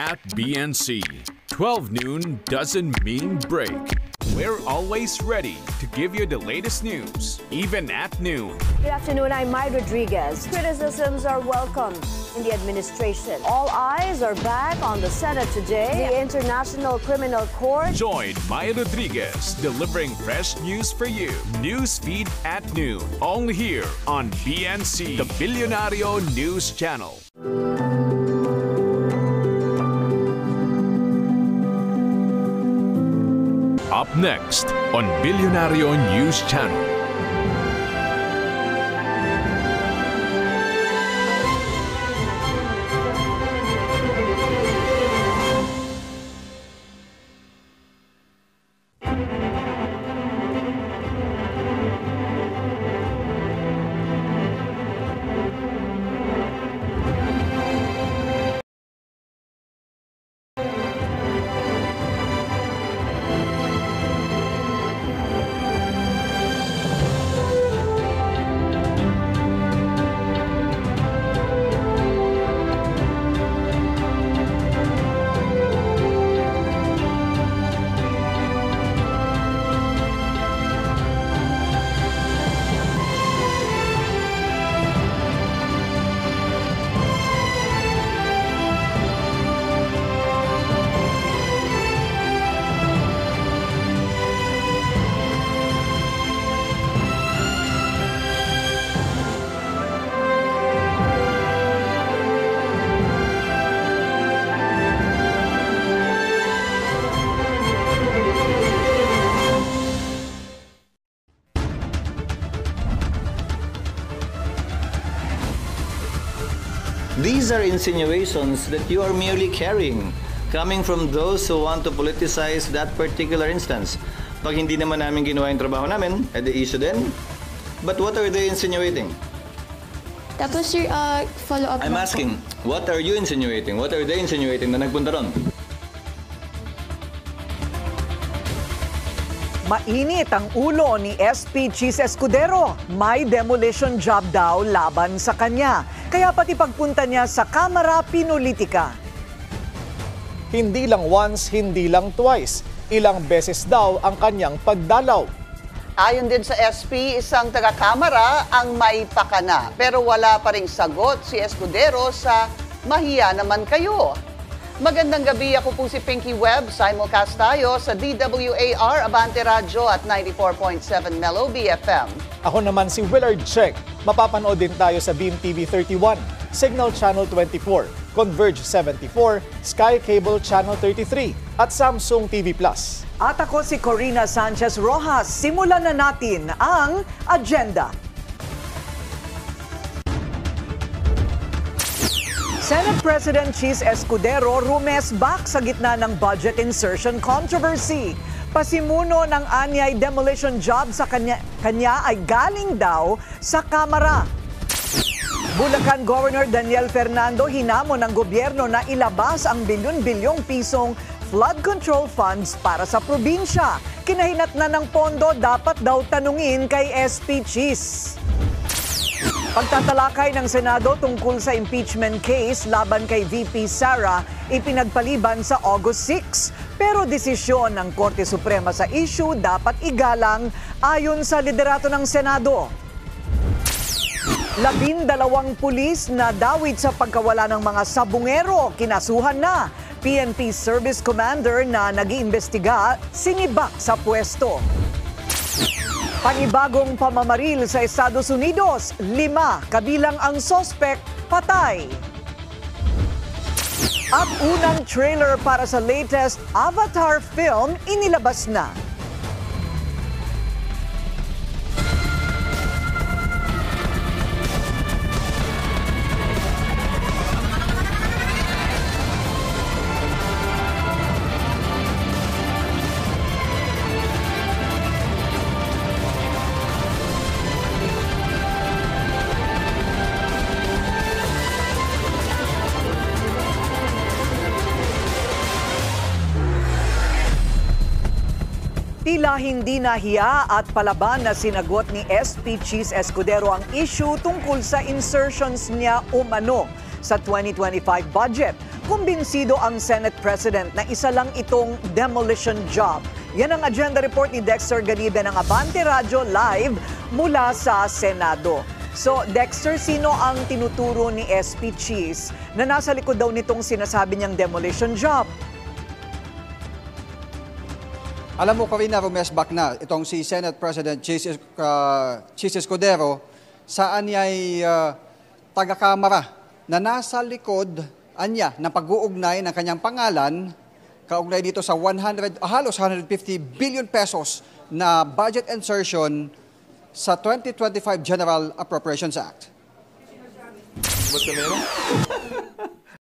at BNC. 12 noon doesn't mean break. We're always ready to give you the latest news, even at noon. Good afternoon, I'm Mai Rodriguez. Criticisms are welcome in the administration. All eyes are back on the Senate today. The International Criminal Court. Join Mai Rodriguez, delivering fresh news for you. Newsfeed at noon, only here on BNC, the Billionario News Channel. Up next on Billionario News Channel. These are insinuations that you are merely carrying, coming from those who want to politicize that particular instance. Pag hindi naman namin ginawa yung trabaho namin, edi issue din. But what are they insinuating? Tapos sir, follow-up I'm asking, what are you insinuating? What are they insinuating na nagpunta ron? Mainit ang ulo ni SP Chis Escudero. May demolition job daw laban sa kanya. Kaya pati pagpunta niya sa Kamara Pinolitika. Hindi lang once, hindi lang twice. Ilang beses daw ang kanyang pagdalaw. Ayon din sa SP, isang taga-kamara ang may pakana. Pero wala pa ring sagot si Escudero sa mahiya naman kayo. Magandang gabi, ako po si Pinky Webb. Simulcast tayo sa DWAR Abante Radio at 94.7 Mellow BFM. Ako naman si Willard Check. Mapapanood din tayo sa Beam TV 31, Signal Channel 24, Converge 74, Sky Cable Channel 33 at Samsung TV Plus. At ako si Corina Sanchez Rojas. Simulan na natin ang agenda. Senate President Chis Escudero rumesbak sa gitna ng budget insertion controversy. Pasimuno ng anyay demolition job sa kanya ay galing daw sa Kamara. Bulacan Governor Daniel Fernando hinamon ng gobyerno na ilabas ang bilyon-bilyong pisong flood control funds para sa probinsya. Kinahinatnan ng pondo, dapat daw tanungin kay SP Chis. Pagtatalakay ng Senado tungkol sa impeachment case laban kay VP Sara ipinagpaliban sa August 6. Pero desisyon ng Korte Suprema sa issue dapat igalang ayon sa liderato ng Senado. 12 pulis na dawit sa pagkawala ng mga sabungero, kinasuhan na. PNP Service Commander na nag-iimbestiga, sinibak sa pwesto. Panibagong pamamaril sa Estados Unidos, 5 kabilang ang sospek patay. At unang trailer para sa latest Avatar film inilabas na. Tila hindi nahiya at palaban na sinagot ni SP Chis Escudero ang issue tungkol sa insertions niya umano sa 2025 budget. Kumbinsido ang Senate President na isa lang itong demolition job. Yan ang agenda report ni Dexter Ganibe ng Abante Radyo live mula sa Senado. So, Dexter, sino ang tinuturo ni SP Cheese na nasa likod daw nitong sinasabi niyang demolition job? Alam mo, Corina, rumesbak na itong si Senate President Cheese Escudero saan niya'y taga-kamara na nasa likod anya ng pag-uugnay ng kanyang pangalan kaugnay dito sa halos 150 billion pesos na budget insertion sa 2025 General Appropriations Act. Ba't ka meron?